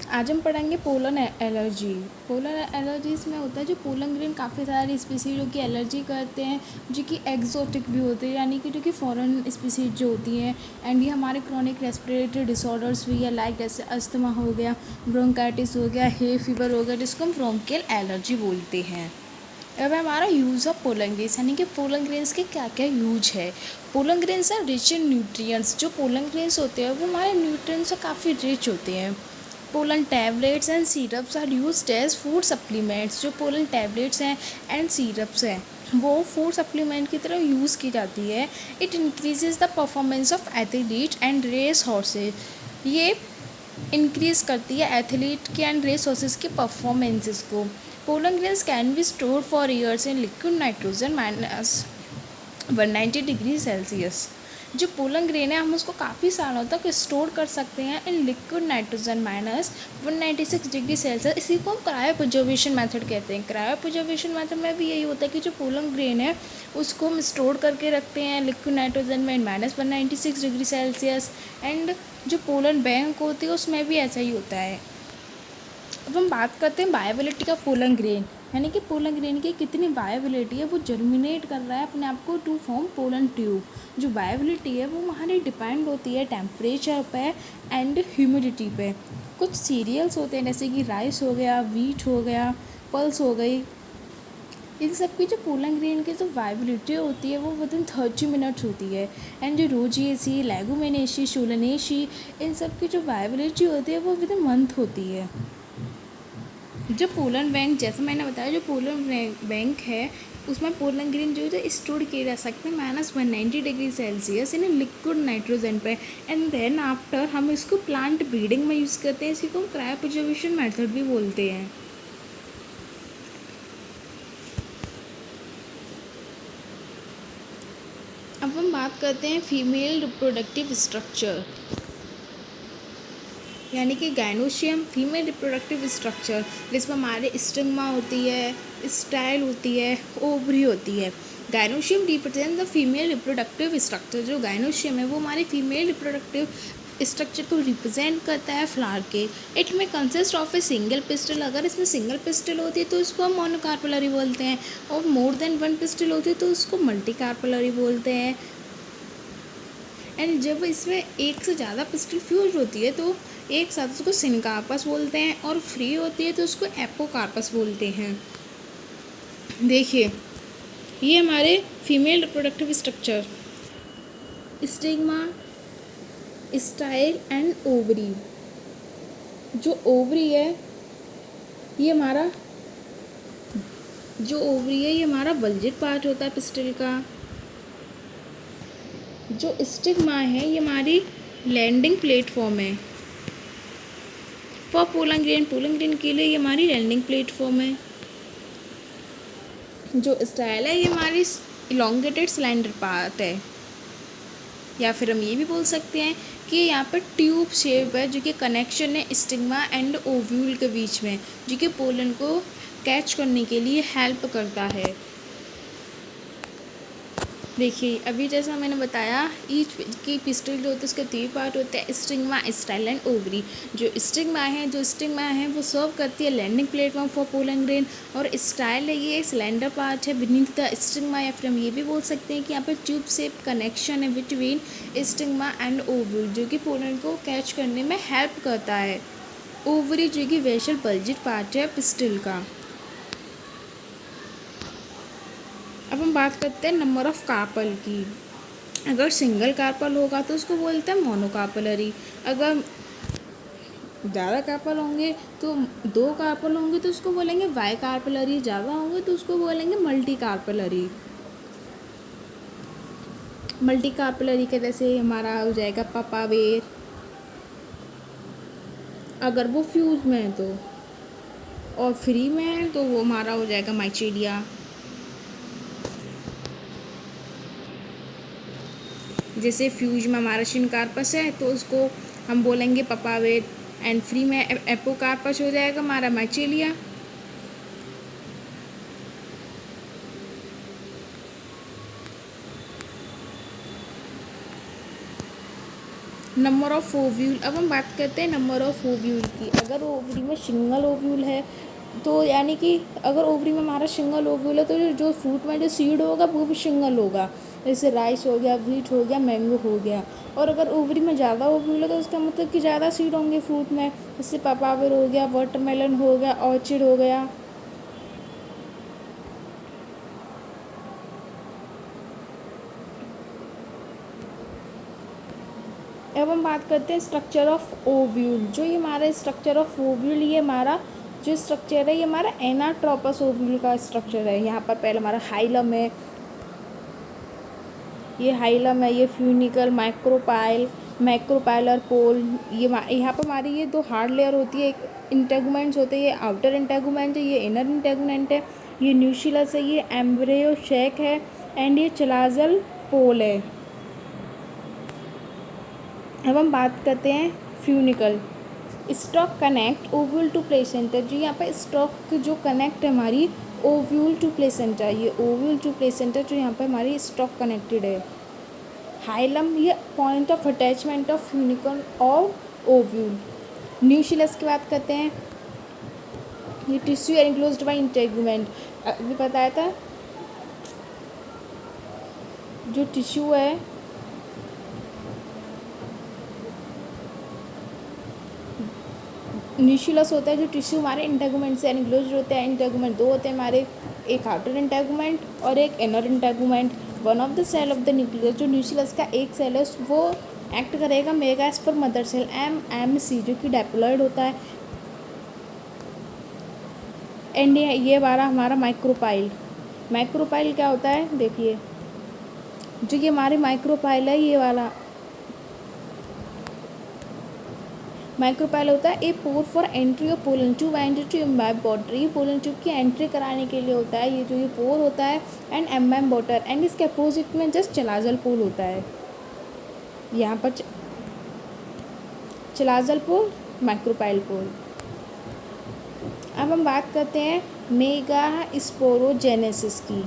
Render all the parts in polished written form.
आज हम पढ़ेंगे पोलन एलर्जी। पोलन एलर्जीज़ में होता है जो पोलन ग्रेन काफ़ी सारी स्पीसीज जो कि एलर्जी करते हैं, जो कि एक्जोटिक भी होते हैं, यानी कि जो कि फॉरेन स्पीसीज जो होती हैं। एंड ये हमारे क्रॉनिक रेस्पिरेटरी डिसऑर्डर्स भी है, लाइक जैसे अस्थमा हो गया, ब्रोंकाइटिस हो गया, हे फीवर हो गया, जिसको हम ब्रोंकियल एलर्जी बोलते हैं। अब हमारा यूज़ ऑफ पोलन ग्रेन्स, यानी कि पोलन ग्रेन्स के क्या क्या यूज है। Pollen grains are rich in nutrients. जो पोलन ग्रेन्स होते हैं वो हमारे न्यूट्रिएंट्स से काफ़ी रिच होते हैं। Pollen tablets and syrups are used as food supplements. जो पोलन टैबलेट्स हैं एंड सिरप्स हैं वो फूड सप्लीमेंट की तरह यूज़ की जाती है। It increases the performance of athlete and race horses. ये इंक्रीज़ करती है एथलीट के एंड रेस हॉर्सेस की परफॉर्मेंसेस को। Pollen grains can be store for years in liquid nitrogen -190 degree Celsius. जो पोलन ग्रेन है हम उसको काफ़ी सालों तक स्टोर कर सकते हैं इन लिक्विड नाइट्रोजन -196 डिग्री सेल्सियस। इसी को हम क्रायो प्रिजर्वेशन मेथड कहते हैं। क्रायो प्रिजर्वेशन मेथड में भी यही होता है कि जो पोलन ग्रेन है उसको हम स्टोर करके रखते हैं लिक्विड नाइट्रोजन में -196 डिग्री सेल्सियस। एंड जो पोलन बैंक होती है उसमें भी ऐसा ही होता है। अब हम बात करते हैं वायबिलिटी का पोलन ग्रेन, यानी कि पोलन ग्रेन की कितनी वायबिलिटी है, वो जर्मिनेट कर रहा है अपने आप को टू फॉर्म पोलन ट्यूब। जो वायबिलिटी है वो हमारी डिपेंड होती है टेम्परेचर पे एंड ह्यूमिडिटी पे। कुछ सीरियल्स होते हैं जैसे कि राइस हो गया, वीट हो गया, पल्स हो गई, इन सब की जो पोलन ग्रेन की जो वायबिलिटी होती है वो विदिन 30 मिनट्स होती है। एंड जो रोजिएसी, लेगुमिनेसी, सोलनेसी, इन सब की जो वायबिलिटी होती है वो विदिन मंथ होती है। जो पोलन बैंक, जैसे मैंने बताया, जो पोलन बैंक है उसमें पोलन ग्रेन जो है स्टोर किए जा सकते हैं -190 degree Celsius in liquid nitrogen पे। एंड देन आफ्टर हम इसको प्लांट ब्रीडिंग में यूज़ करते हैं। इसी को हम क्रायो प्रिजर्वेशन मेथड भी बोलते हैं। अब हम बात करते हैं फीमेल रिप्रोडक्टिव स्ट्रक्चर, यानी कि गायनोशियम फीमेल रिप्रोडक्टिव स्ट्रक्चर, जिसमें हमारे स्टिग्मा होती है, स्टाइल होती है, ओवरी होती है। Gynoecium represent the female reproductive structure. जो गायनोशियम है वो हमारी फीमेल रिप्रोडक्टिव स्ट्रक्चर को रिप्रेजेंट करता है फ्लावर के। इट में consist of a single pistol. अगर इसमें सिंगल पिस्टल होती है तो उसको हम मोनोकार्पेलरी बोलते हैं, और मोर देन वन पिस्टल होती है तो उसको मल्टीकार्पेलरी बोलते हैं। एंड जब इसमें एक से ज़्यादा पिस्टल फ्यूज होती है तो एक साथ उसको सिनकार्पस बोलते हैं, और फ्री होती है तो उसको एपोकार्पस बोलते हैं। देखिए, ये हमारे female reproductive structure, stigma, style and ovary. जो ओवरी है ये हमारा बल्जिट पार्ट होता है पिस्टल का। जो स्टिग्मा है ये हमारी लैंडिंग प्लेटफॉर्म है फॉर पोलन ग्रेन के लिए ये हमारी लैंडिंग प्लेटफॉर्म है। जो स्टाइल है ये हमारी इलोंगेटेड सिलेंडर पार्ट है, या फिर हम ये भी बोल सकते हैं कि यहाँ पर ट्यूब शेप है जो कि कनेक्शन है स्टिग्मा एंड ओव्यूल के बीच में, जो कि पोलन को कैच करने के लिए हेल्प करता है। देखिए, अभी जैसा मैंने बताया ईच की पिस्टल जो होती है उसके 3 पार्ट होते हैं, स्टिग्मा, स्टाइल एंड ओवरी। जो स्टिग्मा है वो सर्व करती है landing platform for pollen grain, और स्टाइल है ये सिलेंडर पार्ट है बीनीथ द स्टिग्मा, या फिर हम ये भी बोल सकते हैं कि यहाँ पर ट्यूब शेप कनेक्शन है बिटवीन स्टिग्मा एंड ओव्यूल, जो कि पोलन को कैच करने में हेल्प करता है। ओवरी जो कि वेसल बल्जिट पार्ट है पिस्टल का। अब हम बात करते हैं नंबर ऑफ़ कार्पल की। अगर सिंगल कार्पल होगा तो उसको बोलते हैं मोनोकार्पलरी। अगर ज़्यादा कार्पल होंगे तो 2 कार्पल होंगे तो उसको बोलेंगे बाई कार्पलरी, ज़्यादा होंगे तो उसको बोलेंगे मल्टी कार्पलरी। मल्टी कार्पलरी के जैसे हमारा हो जाएगा पपावेर, अगर वो फ्यूज में है तो, और फ्री में है तो वो हमारा हो जाएगा माइचेलिया। जैसे फ्यूज में हमारा शिनकार्पस है तो उसको हम बोलेंगे पपावेट, एंड फ्री में एपोकार्पस हो जाएगा हमारा माइचेलिया। Number of ovule. अब हम बात करते हैं नंबर ऑफ ओव्यूल की। अगर ओवरी में सिंगल ओव्यूल है तो यानी कि अगर ओवरी में हमारा सिंगल ओव्यूल है तो जो फ्रूट में जो सीड होगा वो भी सिंगल होगा, जैसे राइस हो गया, व्हीट हो गया, मैंगो हो गया। और अगर ओवरी में ज़्यादा ओव्यूल है तो उसका मतलब कि ज़्यादा सीड होंगे फ्रूट में, जैसे पापावर हो गया, वाटरमेलन हो गया, ऑर्चिड हो गया। अब हम बात करते हैं स्ट्रक्चर ऑफ ओव्यूल। जो ये हमारा स्ट्रक्चर ऑफ ओव्यूल, ये हमारा जो स्ट्रक्चर है ये हमारा एनाट्रोपस ओव्यूल का स्ट्रक्चर है। यहाँ पर पहले हमारा हाइलम है, ये हाइलम है, ये फ्यूनिकल, माइक्रोपाइल, मैक्रोपाइलर पोल। ये यहाँ पर हमारी ये दो हार्ड लेयर होती है, एक इंटेगुमेंट्स होते हैं, ये आउटर इंटेगुमेंट है, ये इनर इंटेगुमेंट है, ये न्यूशिलस है, ये एम्ब्रियो शेक है, एंड ये चलाजल पोल है। अब हम बात करते हैं funicle. Stalk connect ovule to placenta. जो यहाँ पर स्टॉक जो कनेक्ट है हमारी ओव्यूल टू प्लेसेंटा, ये ओव्यूल टू प्लेसेंटा जो यहाँ पर हमारी स्टॉक कनेक्टेड है। हाइलम ये point of attachment of funicle और ओव्यूल। न्यूशिलस की बात करते हैं, ये टिश्यू एनक्लोज्ड बाय इंटेगुमेंट। अभी बताया था जो टिश्यू है न्यूशिलस होता है, जो टिश्यू हमारे इंटेगुमेंट से एनक्लोज्ड होते हैं। इंटेगुमेंट दो होते हैं हमारे, एक आउटर इंटेगुमेंट और एक inner integument. One of the cell of the nucleus, जो न्यूशिलस का एक सेल है वो एक्ट करेगा मेगास पर मदर सेल एमएमसी, जो कि डायप्लॉइड होता है। एंड ये हमारा माइक्रोपाइल। माइक्रोपाइल क्या होता है, देखिए जो ये हमारे माइक्रोपाइल है, ये वाला माइक्रोपाइल होता है a pore for entry of pollen tube and to imbibe water. ये पोलन ट्यूब की एंट्री कराने के लिए होता है, ये जो ये पोर होता है, एंड एम्बाइब वाटर, एंड इसके अपोजिट में जस्ट चलाजल पोल होता है। यहाँ पर चलाजल पोल, माइक्रोपाइल पोल। अब हम बात करते हैं मेगा स्पोरोजेनेसिस की।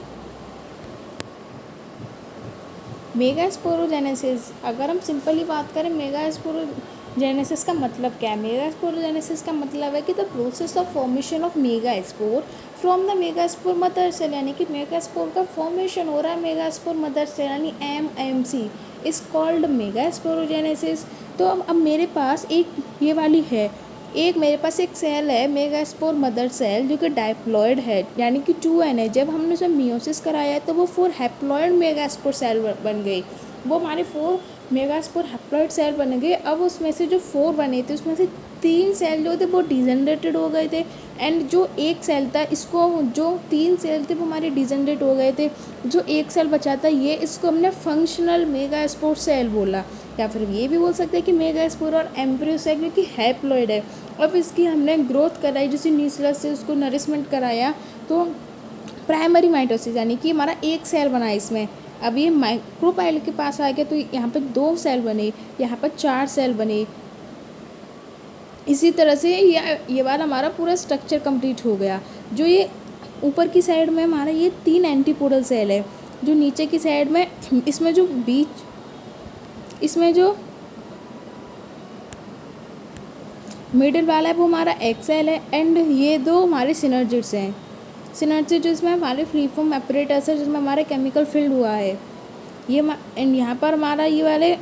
मेगा स्पोरोजेनेसिस, अगर हम सिंपली बात करें मेगा स्पोरोजेनेसिस का मतलब क्या है। मेगा स्पोरोजेनेसिस का मतलब है कि the process of formation of megaspore from the megaspore mother cell, यानी कि मेगा स्पोर का फॉर्मेशन हो रहा है मेगा स्पोर मदर सेल यानी MMC is called megasporogenesis. तो अब मेरे पास एक ये वाली है, एक मेरे पास एक सेल है मेगास्पोर मदर सेल जो कि डायप्लॉइड है, यानी कि 2n है। जब हमने उसमें मियोसिस कराया है तो वो 4 हैप्लॉइड मेगास्पोर सेल बन गई। वो हमारे 4 मेगास्पोर हैप्लॉइड सेल बन गए। अब उसमें से जो 4 बने थे उसमें से 3 सेल जो थे वो डिजेनरेटेड हो गए थे, एंड जो एक सेल था इसको, जो 3 सेल थे वो हमारे डिजेनरेट हो गए थे। जो एक सेल बचा था ये, इसको हमने फंक्शनल मेगास्पोर सेल बोला, या फिर ये भी बोल सकते हैं कि मेगास्पोर और एम्ब्रियो सेल जो कि हैप्लॉइड है। अब इसकी हमने ग्रोथ कराई, जैसे न्यूक्लियस से उसको नरिशमेंट कराया, तो प्राइमरी माइटोसिस यानी कि हमारा एक सेल बना इसमें। अब ये माइक्रोपाइल के पास आ गया तो यहाँ पे 2 सेल बने, यहाँ पर 4 सेल बने। इसी तरह से ये वाला हमारा पूरा स्ट्रक्चर कंप्लीट हो गया। जो ये ऊपर की साइड में हमारा ये 3 एंटीपोडल सेल है, जो नीचे की साइड में इसमें जो मिडिल वाला है वो हमारा एक सेल है, एंड ये 2 हमारे सिनर्जिड्स हैं। सिनर्जिड जिसमें हमारे फ्री फॉर्म एपरेटस है, जिसमें हमारे केमिकल फील्ड हुआ है ये, एंड यहाँ पर हमारा ये वाले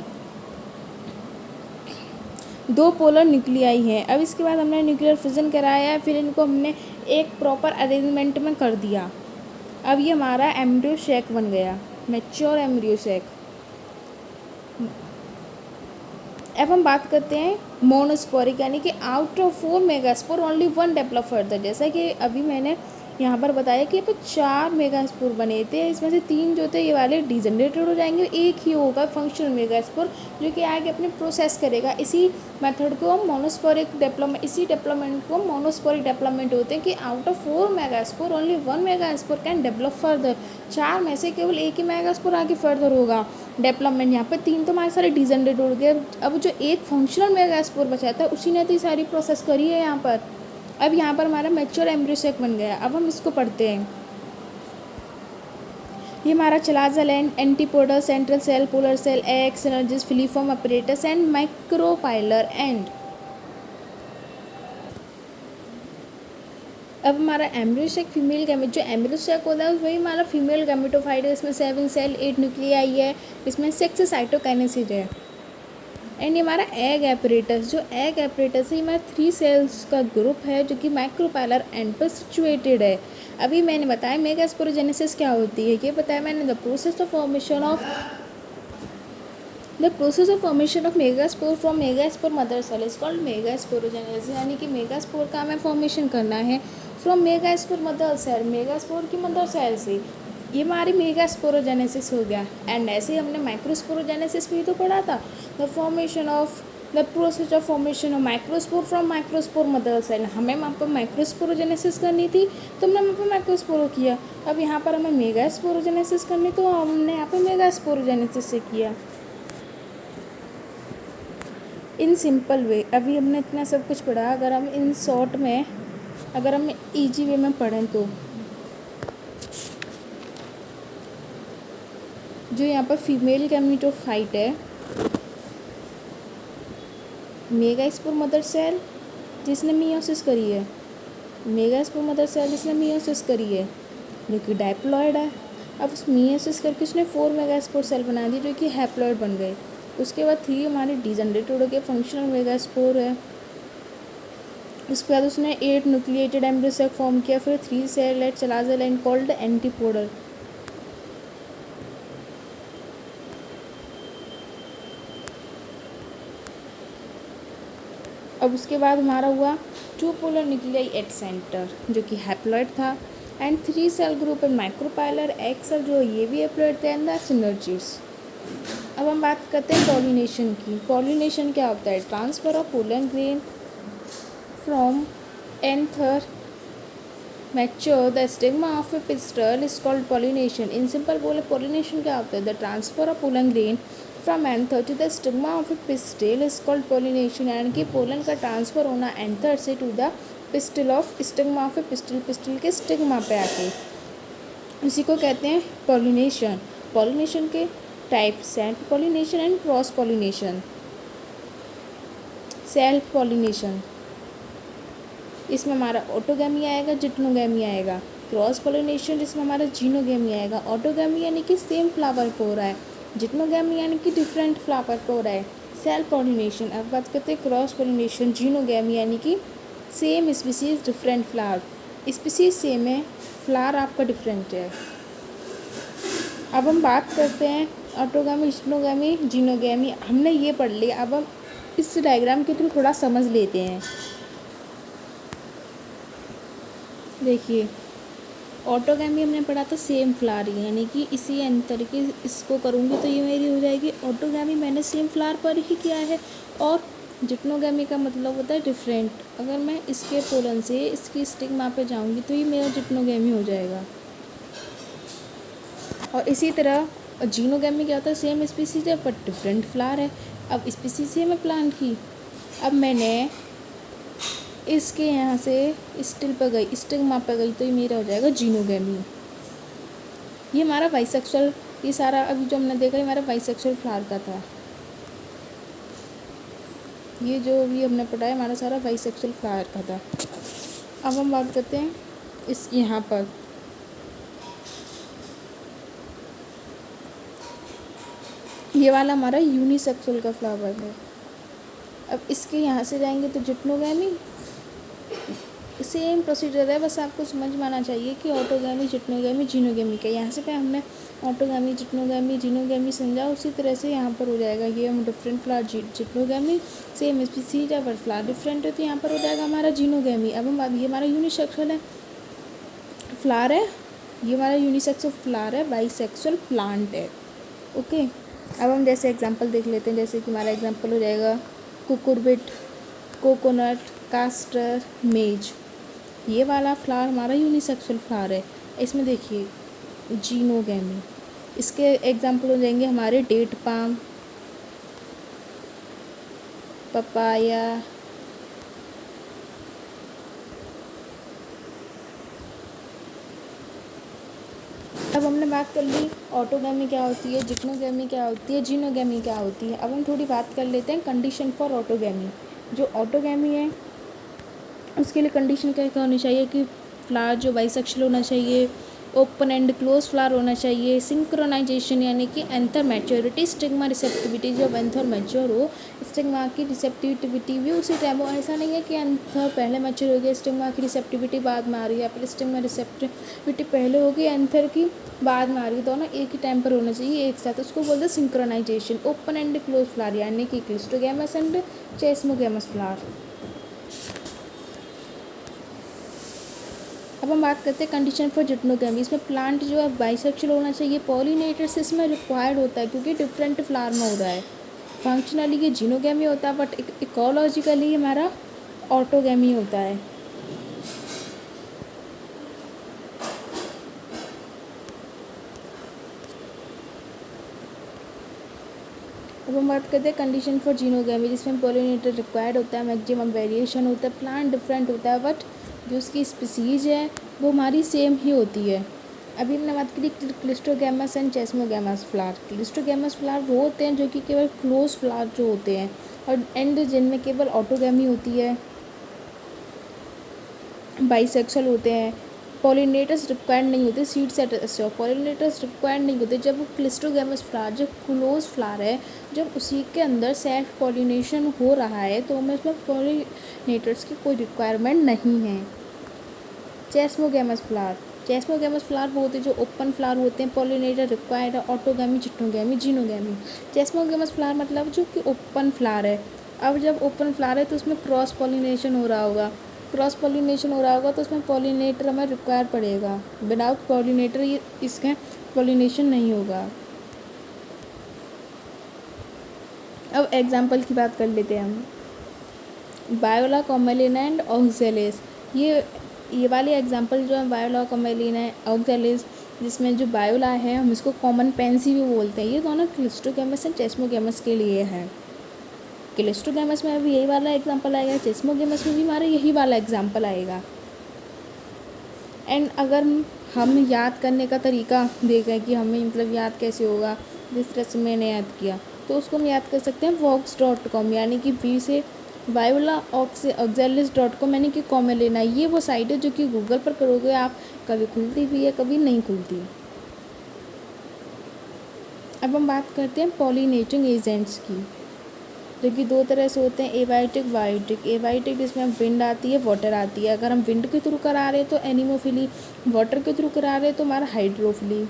2 पोलर न्यूक्लियाई हैं। अब इसके बाद हमने न्यूक्लियर फिजन कराया है, फिर इनको हमने एक प्रॉपर अरेंजमेंट में कर दिया। अब ये हमारा एम्ब्रियो शेक बन गया, मैच्योर एम्ब्रियो शेक। अब हम बात करते हैं मोनोस्पोरिक, यानी कि out of 4 megaspore only 1 develop further. जैसा कि अभी मैंने यहाँ पर बताया कि यहाँ पर 4 मेगास्पोर बने थे, इसमें से 3 जो थे ये वाले डिजेनरेटेड हो जाएंगे, एक ही होगा फंक्शनल मेगास्पोर जो कि आगे अपने प्रोसेस करेगा। इसी मेथड को हम मोनोस्पोरिक डेवलपमेंट, इसी डेवलपमेंट को मोनोस्पोरिक डेवलपमेंट होते हैं कि out of 4 megaspore only 1 megaspore can develop further. 4 में से केवल एक ही मेगास्पोर आगे फर्दर होगा डेवलपमेंट। यहाँ पे 3 तो हमारे सारे डिजेनरेट हो गए। अब जो एक फंक्शनल मेगास्पोर बचा था उसी ने तो ये सारी प्रोसेस करी है यहाँ पर। अब यहाँ पर हमारा मैच्योर एम्ब्रियो सेक बन गया। अब हम इसको पढ़ते हैं। ये हमारा chalazal end antipodal central cell polar cell egg synergids filiform apparatus and micropylar end. अब हमारा एम्ब्रियोसेक फीमेल गैमेट, जो एम्ब्रियोसेक होता है वही हमारा फीमेल गैमेटोफाइट है। इसमें 7 सेल 8 न्यूक्लियाई है, इसमें 6 साइटोकाइनेसिस है। एंड ये हमारा एग एपरेटस, जो एग एपरेटस है ये हमारा 3 सेल्स का ग्रुप है जो कि माइक्रोपाइलर एंड पर सिचुएटेड है। अभी मैंने बताया मेगास्पोरोजेनेसिस क्या होती है, ये बताया मैंने। The process of formation of megaspore from megaspore mother cell is called megasporogenesis, यानी कि मेगास्पोर का हमें फॉर्मेशन करना है from megaspore mother cell, megaspore की मदर सेल से। ये हमारी मेगास्पोरोजेनेसिस हो गया। एंड ऐसे ही हमने माइक्रोस्पोरोजेनेसिस भी तो पढ़ा था, the process of formation of microspore from microspore mother cell. हमें वहाँ पर माइक्रोस्पोरोजेनेसिस करनी थी तो हमने वहाँ पर माइक्रोस्पोरो किया। अब यहाँ पर हमें मेगास्पोरोजेनेसिस करनी तो हमने यहाँ पर मेगास्पोरोजेनेसिस से किया। इन सिंपल वे अभी हमने इतना सब कुछ पढ़ा। अगर हम इन शॉर्ट में, अगर हम ईजी वे में पढ़ें तो जो यहाँ पर फीमेल गैमेटोफाइट है, मेगास्पोर मदर सेल जिसने मियोसिस करी है, मेगास्पोर मदर सेल जिसने मियोसिस करी है जो कि डायप्लॉइड है। अब उस मियोसिस करके उसने 4 मेगास्पोर सेल बना दी जो कि हैप्लॉइड बन गए। उसके बाद 3 हमारे डिजनरेटेड हो गए, फंक्शनल मेगास्पोर है। उसके बाद उसने 8 न्यूक्लिएटेड एम्ब्रियोसेक फॉर्म किया, फिर 3 cell at chalazal end called antipodal. अब उसके बाद हमारा हुआ 2 पोलर न्यूक्लियाई एट सेंटर जो कि हैप्लॉइड था, and 3 cell group and micropylar egg cell जो ये भी हैप्लॉइड थे, एंड द सिनर्जीज। अब हम बात करते हैं पॉलिनेशन की। पॉलिनेशन क्या होता है? Transfer of pollen grain from anther mature the stigma of a pistil is called pollination. In simple बोले पॉलिनेशन क्या होता है? The transfer of pollen grain from anther to the stigma of a pistil is called pollination, यानी कि pollen का transfer होना anther से to the pistil of stigma of a pistil, pistil के स्टिग्मा पे आके, उसी को कहते हैं पॉलिनेशन। पॉलिनेशन के type self pollination and cross pollination. Self pollination इसमें हमारा ऑटोगैमी आएगा, जिट्नोगैमी आएगा। क्रॉस पॉलिनेशन जिसमें हमारा जीनोगैमी आएगा। ऑटोगैमी यानी कि सेम फ्लावर पे हो रहा है, जिट्नोगैमी यानी कि डिफरेंट फ्लावर पे हो रहा है। सेल्फ पॉलिनेशन, अब बात करते हैं क्रॉस पॉलिनेशन। जीनोगैमी यानी कि same species different flower, species same है, फ्लावर आपका डिफरेंट है। अब हम बात करते हैं ऑटोगैमी, जिट्नोगैमी, जीनोगैमी। हमने ये पढ़ लिया, अब हम इस डायग्राम के थ्रू थोड़ा समझ लेते हैं। देखिए ऑटोगैमी हमने पढ़ा था सेम फ्लावर, यानी कि इसी अंतर के इसको करूँगी तो ये मेरी हो जाएगी ऑटोगैमी, मैंने सेम फ्लावर पर ही किया है। और जिट्नोगैमी का मतलब होता है डिफरेंट। अगर मैं इसके पोलन से इसकी स्टिग्मा पे जाऊँगी तो ये मेरा जिट्नोगैमी हो जाएगा। और इसी तरह जीनोगैमी क्या होता है? सेम स्पीसीज है बट डिफरेंट फ्लावर है। अब स्पीसीज सेम है प्लांट की, अब मैंने इसके यहाँ से स्टिल पर गई, स्टिग्मा पर गई तो ये मेरा हो जाएगा जीनोगैमी। ये हमारा बाइसेक्सुअल, ये सारा अभी जो हमने देखा ये हमारा बाइसेक्सुअल फ्लावर का था। ये जो भी हमने पढ़ा है हमारा सारा बाइसेक्सुअल फ्लावर का था। अब हम बात करते हैं इस यहाँ पर ये वाला हमारा यूनिसेक्सुअल का फ्लावर है। अब इसके यहाँ से जाएंगे तो जिट्नोगैमी, सेम प्रोसीजर है, बस आपको समझ में आना चाहिए कि ऑटोगैमी, जिट्नोगैमी, जीनोगैमी का। यहाँ से पे हमने ऑटोगैमी, जिट्नोगैमी, जीनोगैमी समझा, उसी तरह से यहाँ पर हो जाएगा। ये हम डिफरेंट फ्लावर जिट्नोगैमी, सेम स्पीसीज है बट फ्लावर डिफरेंट है, तो यहाँ पर हो जाएगा हमारा जीनोगैमी। अब हम ये हमारा यूनिसेक्सुअल है फ्लावर है, ये हमारा यूनिसेक्सुअल फ्लावर है, बाइसेक्सुअल प्लांट है। ओके, अब हम जैसे एग्जांपल देख लेते हैं। जैसे कि हमारा एग्जांपल हो जाएगा कुकुरबिट, कोकोनट, कास्टर, मेज। ये वाला फ्लावर हमारा यूनिसेक्सुअल फ्लावर है। इसमें देखिए जीनोगैमी। इसके एग्जांपल हो जाएंगे हमारे डेट पाम, पपाया, अब हमने बात कर ली ऑटोगैमी क्या होती है, जिक्नोगैमी क्या होती है, जीनोगैमी क्या होती है। अब हम थोड़ी बात कर लेते हैं कंडीशन फॉर ऑटोगैमी। जो ऑटोगैमी है उसके लिए कंडीशन क्या क्या होनी चाहिए कि फ्लावर जो बाइसेक्शुअल होना चाहिए, ओपन एंड क्लोज फ्लावर होना चाहिए, सिंक्रोनाइजेशन यानी कि एंथर मैच्योरिटी, स्टिग्मा रिसेप्टिविटी, जब एंथर मैच्योर हो स्टिग्मा की रिसेप्टिविटी भी उसी टाइम हो। ऐसा नहीं है कि एंथर पहले मैच्योर हो गया, स्टिग्मा की रिसेप्टिविटी बाद में आ रही है, या फिर स्टिग्मा रिसेप्टिविटी पहले होगी एंथर की बाद में आ रही है। दोनों एक ही टाइम पर होना चाहिए एक साथ, उसको बोलते हैं synchronisation. Open and close flower यानी कि क्लिस्टोगैमस एंड चेस्मोगैमस फ्लावर। अब हम बात करते हैं कंडीशन फॉर जिक्नोगैमी। इसमें प्लांट जो है बाइसेक्शुअल होना चाहिए, पॉलिनेटर्स इसमें रिक्वायर्ड होता है क्योंकि डिफरेंट फ्लावर में हो रहा है। फंक्शनली ये जीनोगैमी होता है बट इकोलॉजिकली हमारा ऑटोगैमी होता है। अब हम बात करते हैं कंडीशन फॉर जीनोगैमी, जिसमें पॉलिनेटर रिक्वायर्ड होता है, मैक्सिमम वेरिएशन होता है, प्लांट डिफरेंट होता है बट जो उसकी स्पीसीज है वो हमारी सेम ही होती है। अभी हमने बात करी cleistogamous and chasmogamous flower. Cleistogamous flower वो होते हैं जो कि केवल क्लोज फ्लावर जो होते हैं, और एंड जिनमें केवल ऑटोगैमी होती है, बाइसेक्सुअल होते हैं, पॉलिनेटर्स रिक्वायर्ड नहीं होते, सीड सेटर्स पॉलिनेटर्स रिक्वायर्ड नहीं होते। जब क्लिस्टोगैमस फ्लावर जो क्लोज फ्लावर है, जब उसी के अंदर सेल्फ पॉलिनेशन हो रहा है तो हमें इसमें पॉलिनेटर्स की कोई रिक्वायरमेंट नहीं है। चेस्मोगैमस फ्लावर वो होते हैं जो ओपन फ्लावर होते हैं, पॉलिनेटर रिक्वायर्ड है, ऑटोगैमी, जिक्नोगैमी, जीनोगैमी। चेस्मोगैमस फ्लावर मतलब जो कि ओपन फ्लावर है। अब जब ओपन फ्लावर है तो उसमें क्रॉस पॉलिनेशन हो रहा होगा, तो उसमें पॉलिनेटर हमें रिक्वायर पड़ेगा। विदाउट पॉलिनेटर ये इसका पॉलिनेशन नहीं होगा। अब एग्जाम्पल की बात कर लेते हैं हम। वायोला कॉमेलिना एंड ऑक्जेलिस, ये वाली एग्जांपल जो है वायोला कॉमेलिना ऑक्जेलिस, जिसमें जो वायोला है हम इसको कॉमन पेंसी भी बोलते हैं। ये दोनों क्लिस्टोगैमस एंड चेस्मोगैमस के लिए है। क्लिस्टोगैमस में भी यही वाला एग्जांपल आएगा, चेस्मोगैमस में भी हमारा यही वाला एग्जांपल आएगा। एंड अगर हम याद करने का तरीका देखें कि हमें मतलब याद कैसे होगा, जिस तरह से मैंने याद किया, तो उसको हम याद कर सकते हैं vox.com, यानी कि वी से वायोला ऑक्जेलिस.com, यानी कि कॉमेलिना। ये वो साइट है जो कि गूगल पर करोगे आप, कभी खुलती भी है कभी नहीं खुलती। अब हम बात करते हैं पॉलिनेटिंग एजेंट्स की, जो कि दो तरह से होते हैं, एबायोटिक, बायोटिक। एबायोटिक जिसमें विंड आती है, वाटर आती है। अगर हम विंड के थ्रू करा रहे हैं तो एनिमोफिली, वाटर के थ्रू करा रहे हैं तो हमारा हाइड्रोफिली।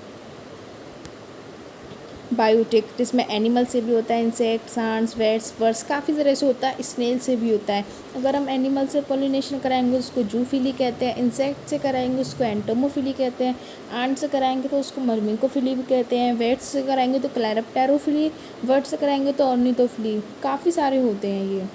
बायोटिक जिसमें एनिमल से भी होता है, इंसेक्ट, सांड्स, वेट्स, बर्ड्स, काफ़ी तरह से होता है, स्नेल से भी होता है। अगर हम एनिमल से पॉलिनेशन कराएंगे उसको जूफिली कहते हैं, इंसेक्ट से कराएंगे उसको एंटोमोफिली कहते हैं, आंट से कराएंगे तो उसको मर्मिकोफिली भी कहते हैं, वेट्स से कराएंगे तो क्लैरप्टेरोफिली, बर्ड से कराएंगे तो ऑर्निथोफिली। काफ़ी सारे होते हैं ये।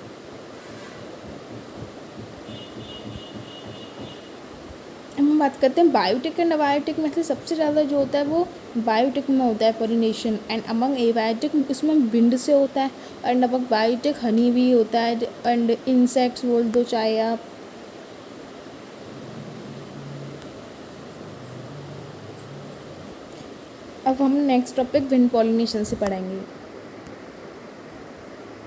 हम बात करते हैं बायोटिक एंड अबायोटिक में से सबसे ज़्यादा जो होता है वो बायोटिक में होता है पॉलिनेशन, एंड अमंग एबायोटिक इसमें विंड से होता है, एंड अमंग बायोटिक हनी भी होता है, एंड इंसेक्ट्स बोल दो चाहे आप। अब हम नेक्स्ट टॉपिक विंड पॉलिनेशन से पढ़ेंगे।